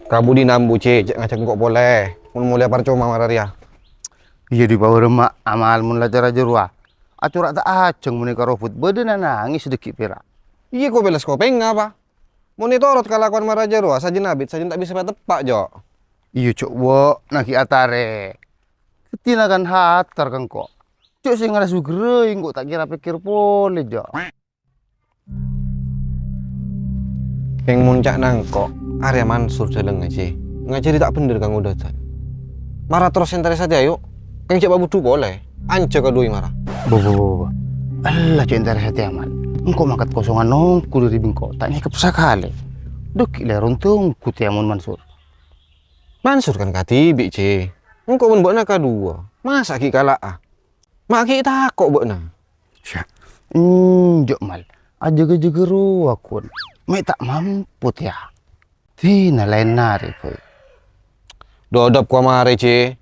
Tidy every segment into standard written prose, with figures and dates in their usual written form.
Kabu di nambu cek ngajak kok boleh. Mun mulai parcoma mararia. Iya di bawah remak amal mun lajar aja ruah. Acurak tak aceng mun karo fut bedena nangis sedikit pira. Iya kok belas kopeng apa? Mun itu orot kalakuan maraja roa sajin abit sajin tak bisa tepak jo. Iya cok wo naki atare. Ketina kan hatar kan kok. Cok sing ngarasu gereng kok tak kira pikir pole jo. Yang muncak nangkok Arya Mansur jalan ngaji. Ngajari tak bener kang udah tan. Marah terus yang saja yuk. Kang cek babu tu boleh. Anca kedui marah. Bobo. Allah cok entar hati amal. Engkau makat kosongan nongku dari bingko. Tak nyekep sakale. Duk ile runtung kutiamun Mansur. Mansur kan katibi ce. Engkau pun buat nak kedua. Masa ki kalah ah. Mak ki tak kok buat nak. Sya. Jok mal. Aja gejegeru akun. Mek tak mampu ya. Tina lain nari boy. Dodop ko mare ce.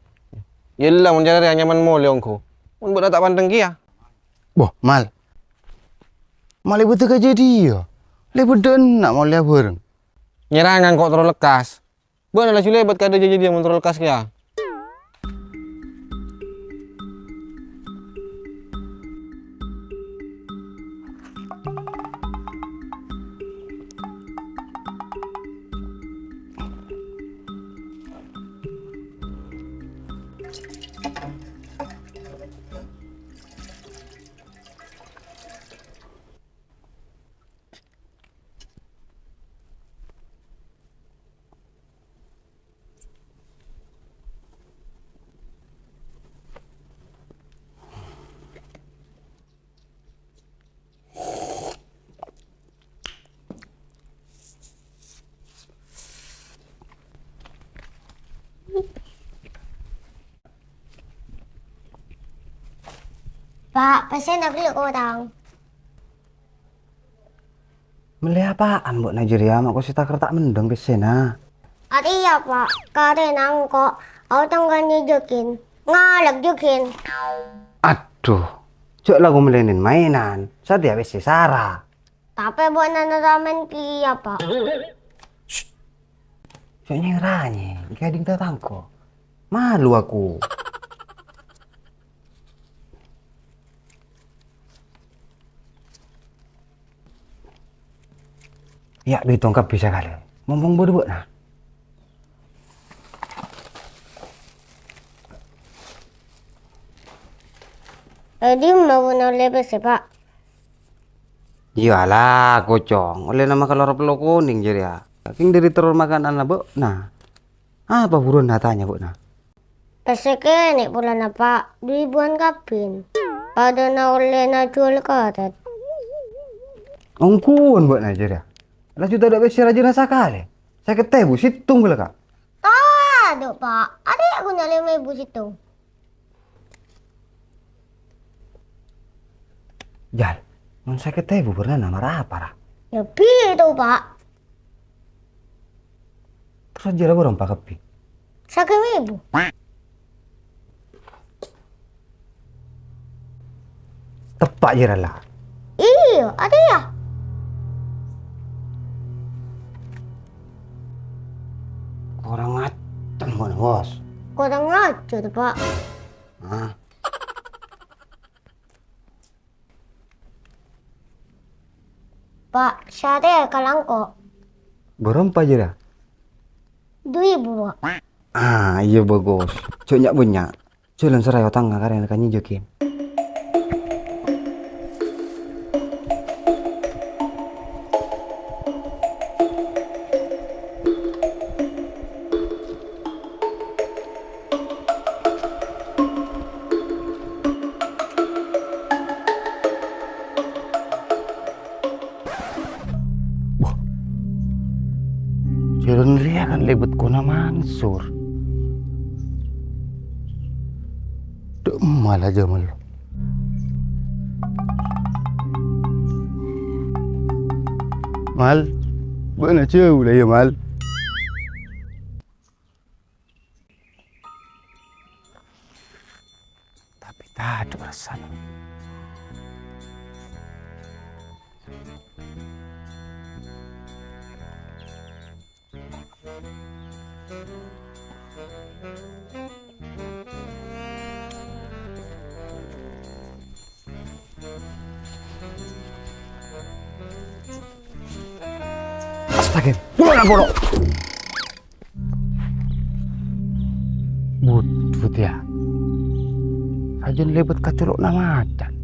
Yelah mun jare nyaman mo leongko. Mun buat tak pandeng kia. Boh, mal. Mal ibu tega jadi ya. Lebu den nak mau lihat bareng. Nyerangan kok terlalu lekas. Buat adalah cule buat kada jadi dia mun terlalu lekas kia. Pak, pesen aku lihat orang. Meli apaan buat Nigeria? Mak sih tak tak mendeng ke sana. Iya pak, karena kok orang nyejokin, ngalak jokin. Aduh, cok lagu melenin mainan. Saya dia besi Sarah. Tapi buat nana ramen kia pak. Cok nyeranya, gading tatangko. Malu aku. Ya, duit tongkap bisa kali. Mumpung berdua nah. Jadi mau noleh sih pak. Iyalah, kocong. Oleh nama kalau pelo kuning jadi ya. King dari terus makan anak bu. Nah, apa buruan natanya bu nah? Peseke nih bulan apa? Ribuan kapin. Pada na oleh na jual karet. Ongkuan buat aja ya. Lah juta ada besi raja nasa kali. Saya ketemu situng gula kak. Aduh pak, ada aku nyalin may bus itu. Jal, non saya ketemu pernah nama apa lah? Ya itu pak. Terus aja lah borong pak kepi. Sakit ibu. Tepak aja lah. Iya, ada ya. Orang ngaceng mana bos? Kurang ngaco tuh pak. Ah, Pak, saya kalangko. borong apa aja dah? 2.000 pak. Ah, iya bagus. Coknya punya. Jalan serai otang nggak karena kan jokin. Jalan ria kan lebet kona Mansur. Dek malah aja malu. Mal, mana jauh lah ya mal. Tapi tak ada perasaan. Astaga, pulau nak pulau. But ya. Ajen lebet kacolok nama acan.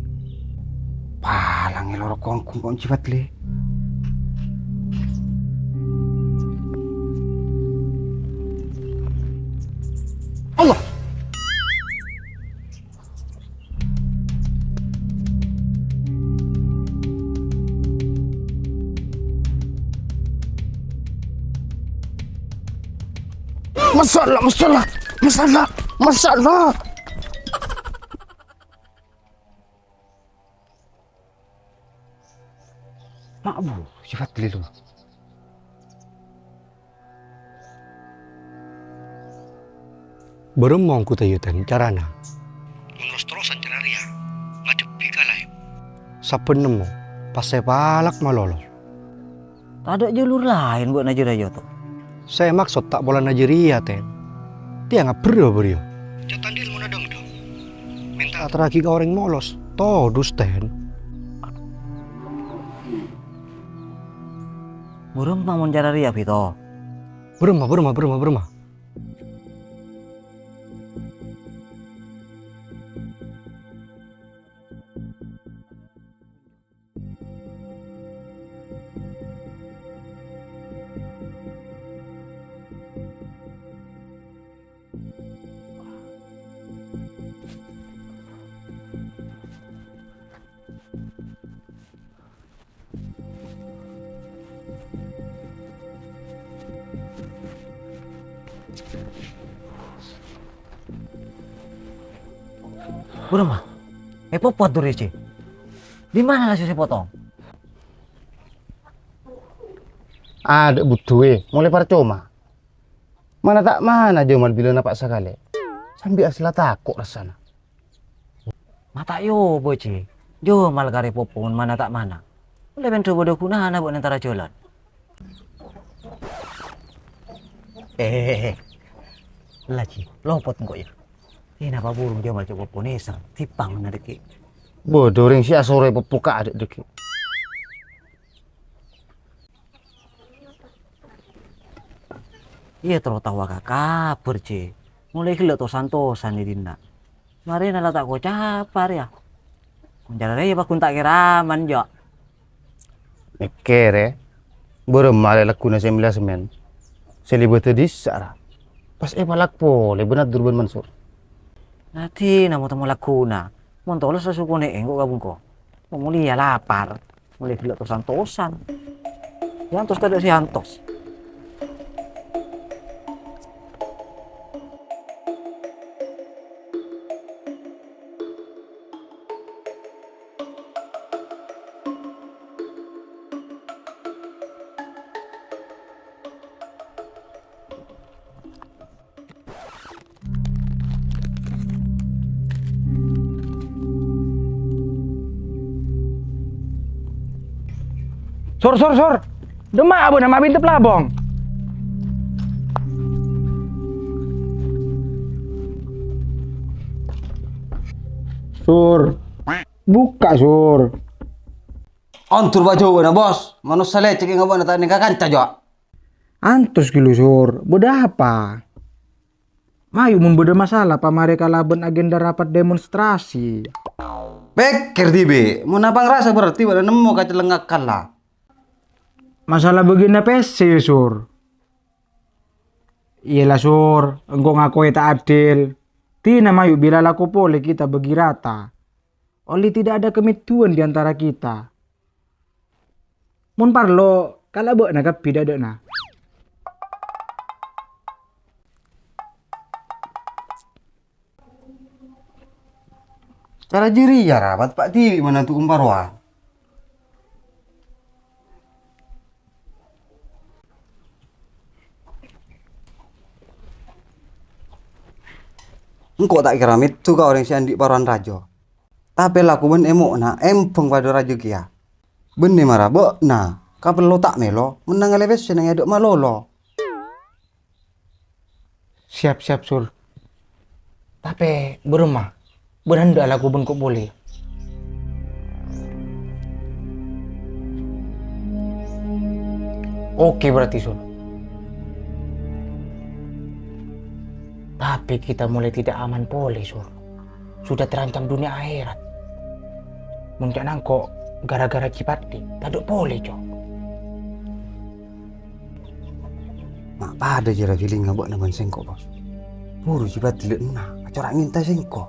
Palang elor kongkong kong cipat le. Allah. Masalah. Mak bu, sifat dulu. Beremong ku tayutan carana. Terus-terusan cara ria. Ngadepi kalai. Saben nemu pas saya palak malolo. Tak ada jalur lain buat Najeriya tuh. Saya maksud tak bola Najeriya ten. Dia nggak berio. Jatan dia mau nadang dong. Minta teragi ke orang molos. Todus ten. Burung namun cara ria pito. Berema. Burung mah. Popot tuh Reci. Di mana nasi potong? Ada butuh mulai percuma. Mana tak mana jomal bila napak sekali. Sambil asla takut rasana. Mata yo boci. Jo mal kare popon mana tak mana. Boleh bentuk bodoh kunah buat antara jalan. Lagi lopot kok ya. Ini apa burung dia mal coba ponesa. Tipang mana deki. Bodoh ring si asore pepuka ada deki. Iya tertawa kakak berce. Mulai kilo to santosan di dina. Mari nala tak kocapar ya. Menjara ya bakun tak kiraman jo. Nekere. Beremale lakuna sembilan semen. Selibut di sara. Pas balak pole benar Durban Mansur. Nanti namu temu lakuna. Montolos sasukune engko gabung ko. Mulai ya lapar. Mulai kilo to santosan. Yantos kada si Yantos. Sor. Demak abu nama bintu pelabong. Sur. Buka sur. Antur baju na bos. Manusia lecek yang ngabana tani kakanca jo. Antus kilo sur. Beda apa? Mayu mun beda masalah pamare kalaban agenda rapat demonstrasi. Pikir tibe, mun abang rasa berarti pada nemu kaca lengak kalah. Masalah begini PC sur. Iyalah sur, engkau ngaku tak adil. Tina mayu bila laku pole kita bagi rata. Oli tidak ada kemituan di antara kita. Mun parlo, kalau buat nak beda ada na. Cara jiri ya rapat Pak Tiwi mana tuh umparuan. Engkau tak kira itu kau orang si Andi Paruan Rajo. Tapi laku ben emok na empeng pada Rajo kia. Benih marah bo na kapel lo tak melo menang leves senang edok malolo. Siap sur. Tapi berumah. Beranda laku bengkok boleh. Oke berarti Sur. Tapi kita mulai tidak aman pole Sur. Sudah terancam dunia akhirat. Muncak nangkok gara-gara Cipati. Taduk pole cok. Mak pada jera feeling ngabak naman sengko bos. Buru Cipati liat na, acara minta sengko.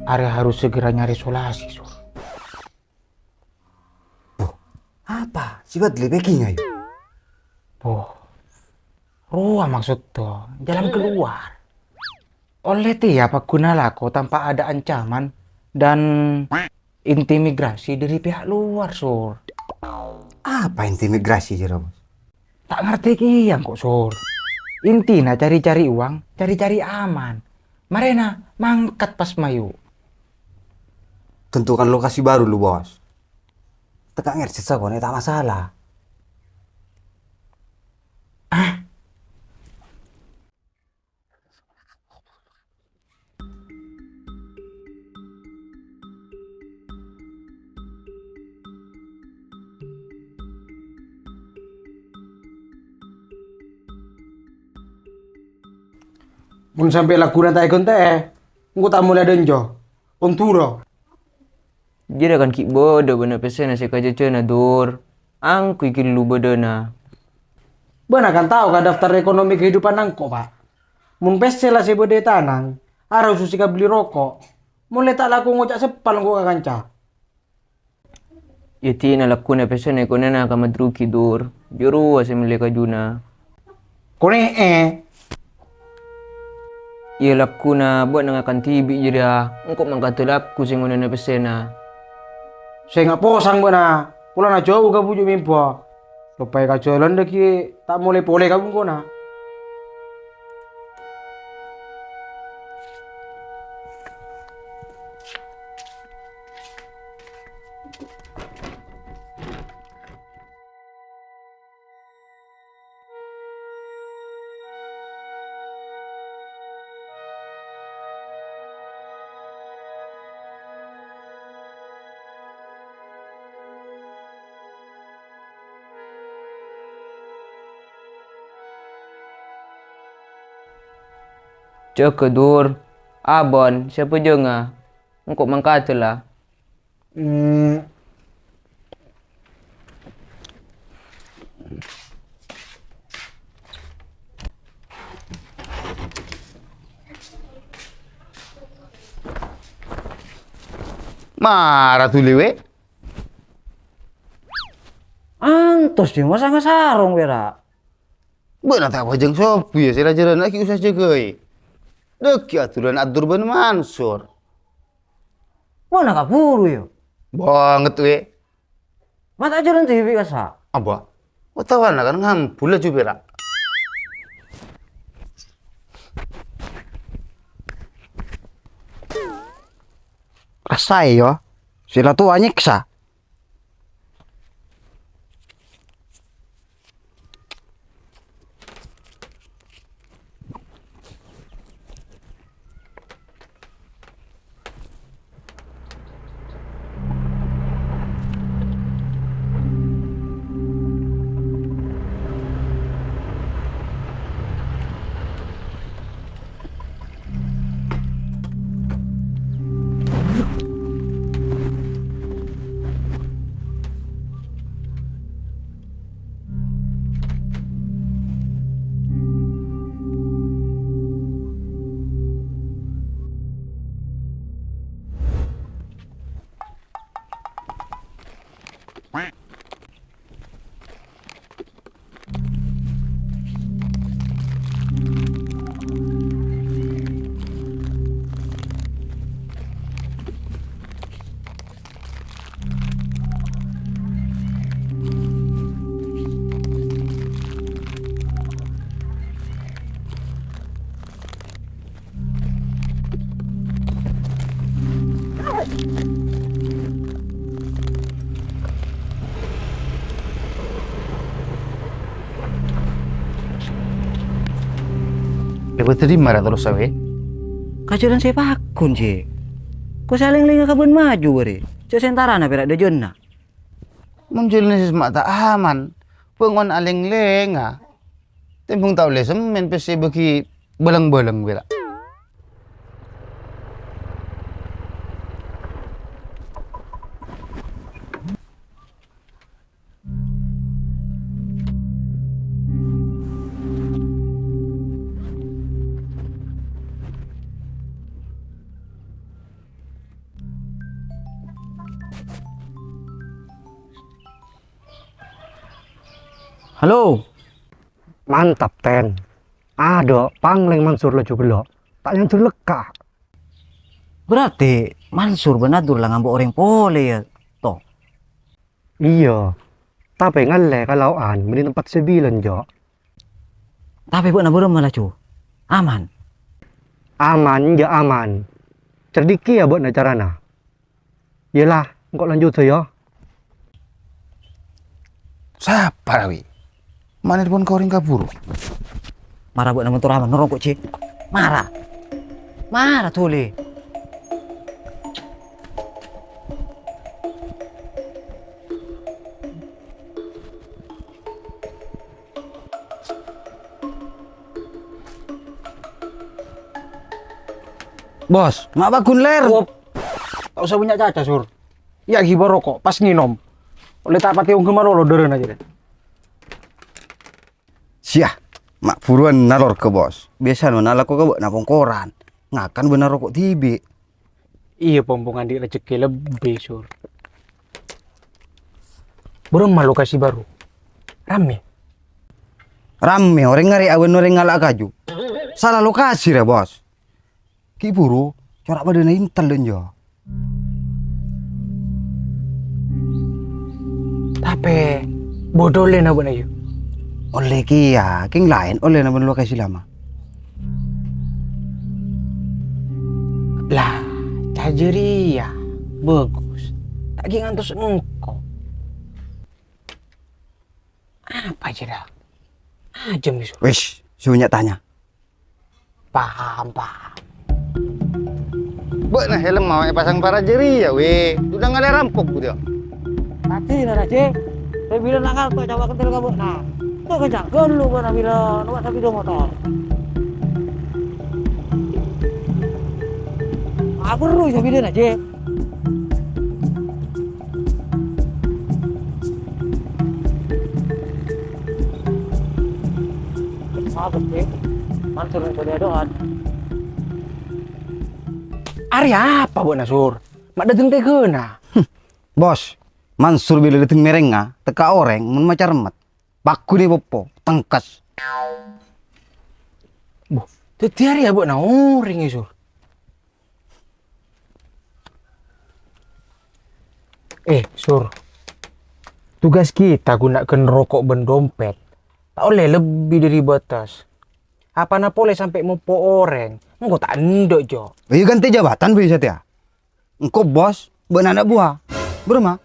Area harus segera nyari solasi Sur. Apa? Cipati lebih backing ayo. Ruang maksud tuh, jalan keluar. Oleh tiap guna lako tanpa ada ancaman dan intimidasi dari pihak luar Sur. Apa intimidasi jera bos? Tak ngerti kian kok Sur. Intina cari-cari uang, cari-cari aman. Marena mangkat pas mayu. Tentukan lokasi baru lu bos. Tekak ngerti sakone tak masalah. Mun sampai lakuna tak ikon teh, engko tak mulai denjo. Onturo. Jira kan ki bodo bena pesen nasi kaja cena dur. Angku ikin lu bodona. Bana kan tahu kan daftar ekonomi kehidupan nangko pak. Mun pese lah si bode tanang, harus susika beli rokok. Mulai tak laku ngocak sepal ngko kanca. Yati na lakuna pesen ko na kamadruki dur. Juru asa milika juna. Kone Iya lakuna buat nangakan tibi jira. Engkau mangkatulap ku sing na pesena. saya nggak posang bana. Pulang na jauh ka bujuk mimpo. Lupai ka jalan deki tak mulai pole ka bungko na. Cek dur. Abon siapa jenga? Engkau mangkatula. Marah tuh lewe. Antos dia masa nggak sarung bera. Benar tak wajeng sopu ya sila jalan lagi usah jagai. Deki aturan atur ben Mansur. Mana kaburu yo? Banget we. Mata jalan TV kasa. Apa? Watawan kan ngampul aja berak. Rasai yo. Sila tuh anyeksa. Lepas tadi marah terus sawe. Kajaran saya pakun sih. Kau saling linga kabun maju beri. Saya sentara na berak de jonna. Munculnya semak tak aman. pengon aleng-leng Tempung tahu le semen pesi bagi beleng-beleng bela. Halo. Mantap, Ten. Ada pangleng Mansur lejo belok. Tak yang leka. Berarti Mansur benadur lah ngambok orang pole ya. Toh. Iya. Tapi ngale kalau di tempat sebilan jo. Tapi buat nabur malah cu. Aman. Aman ya aman. Cerdiki ya buat carana. Yelah, engkau lanjut ya. Siapa Rawi? Mana pun kau ring kabur. Marah buat nama turaman norong kok cik. Marah. Marah tuh le. Bos, Mak bakun ler. tak usah punya caca sur. Ya gibar rokok pas nginom. Oleh tak pati ungkul marolo deren aja deh. Siah, mak buruan nalor ke bos. Biasa nala kok kebek napong koran. Ngakan benar rokok tibi. Iya pompongan di rezeki lebih sur. Belum malu kasih baru. Rame. Rame orang ngari awen orang ngalak kaju. Salah lokasi ya bos. Ki buru, corak badan intel dan jo. Tapi bodoh le na buat ayo. Oleh kia, king lain oleh nama lokasi lama. Lah, cajeria. Bagus. Tak ging antus engkau. Apa aja dah? Ajem nih sur. Wish, sunya tanya. Paham. Bek nah helm mau pasang para jeri ya we. Udah nggak ada rampok dia. Mati lah cik. Saya bilang nakal tuh coba kental kabut nah. Tuh kencang lu kan bilang nuat tapi do motor. Aku terus ya bilang aja. Apa sih? Mansur yang sudah doan. Arya apa buat nasur? Mak dateng teh kena. Bos, Mansur bila dateng merenga, teka orang mun macar remet. Paku ni popo, tengkas. Bu, tetiar ya buat na orang ya sur. Sur. Tugas kita gunakan rokok ben dompet. Tak boleh lebih dari batas. Apa na boleh sampai mopo orang. Engkau tak ndok jo. Ayo ganti jabatan bisa ya. Engkau bos, ben anak buah. Berma.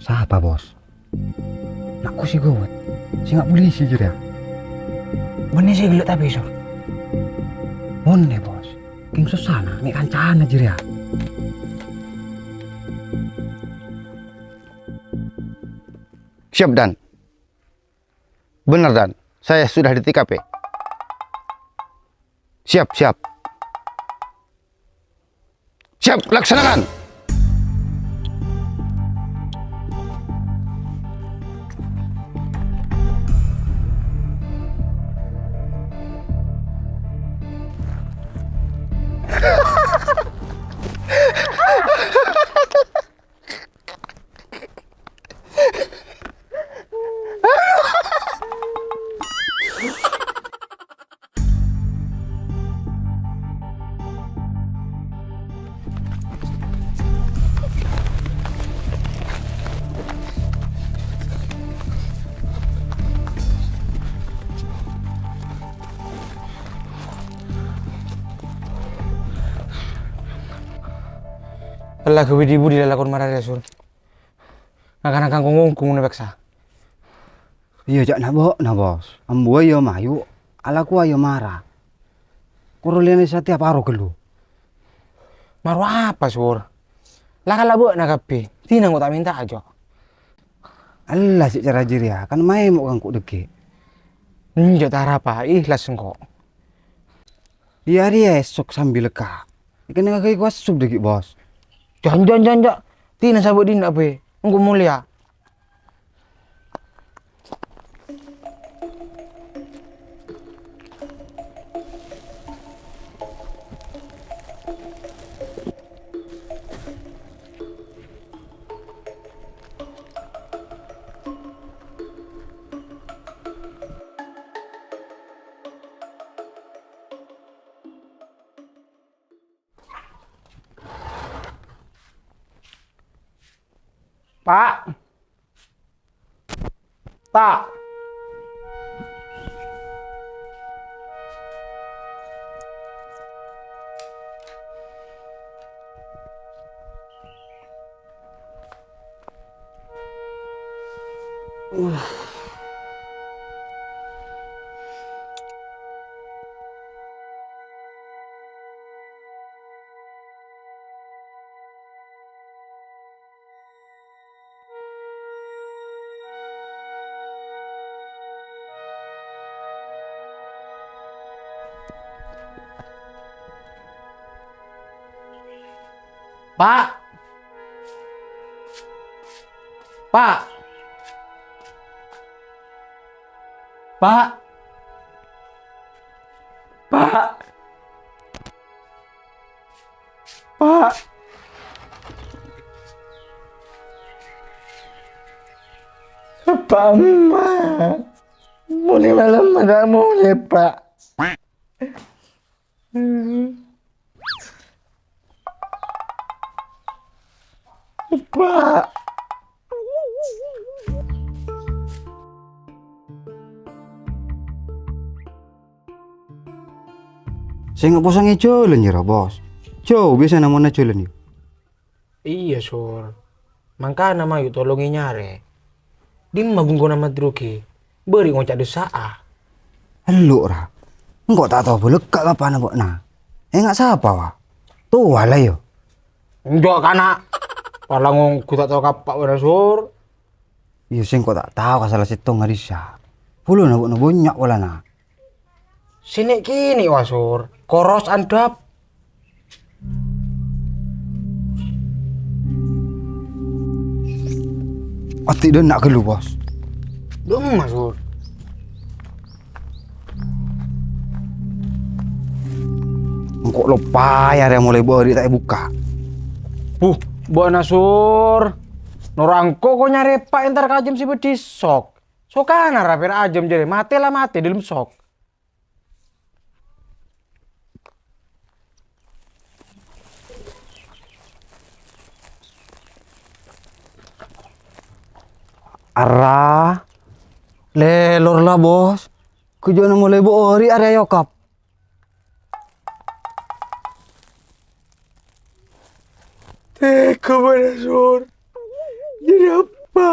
Siapa bos? Nakku si gawat. Si nggak polisi juga. Bener sih gelut tapi sur. Monne bos. King susana, mek kancana aja ya. Siap Dan. Benar Dan. Saya sudah di TKP. Siap. Siap, laksanakan. Alah kewidi budi lalakon marah ya sur. Akan kungkung nepeksa. Iya jak na bos. Ambu ayo mayu, alaku ayo marah. Kuruliane setiap aro gelu. Maru apa sur? Lah kalau buat nak kape, tina nggak tak minta aja. Allah sih cara jiria, kan main mau kangku deke. Enggak tak apa, ikhlas engkau. Iya dia esok sambil leka. Ikan yang kayak kuas sub deke bos. Jangan. Tina sabut din apa? Engkau mulia. Pak. Pak. Pak emak. Boleh malam enggak boleh, Pak. Pak. Saya nggak posang ecolen ya bos. Cow biasa namanya ecolen yuk. Iya sur. Mangka nama yuk tolongi nyare. Dimma bungko nama druki. Beri ngocak desa ah. Halo ra. Engkau tak tahu boleh kak apa nak buat na. Nggak siapa wah. Tuh lah yo. Enggak kana. Palangong ku tak tahu kapak wana sur. Iya sih engkau tak tahu kasala situ ngarisa. Puluh na buat na banyak wala na. Sini kini wasur. Koros andap. Ati dia nak gelu bos. Dong masur. Engkau lupa ya yang mulai beri tak buka. Buat nasur. Norangko kok nyari pak entar kajem si bedi sok. Sokana rapir ajem jadi mati lah mati dalam sok. Arah. Lelor lah bos. Kujuan mulai beri area yokap. Teko mana sur. Jadi apa?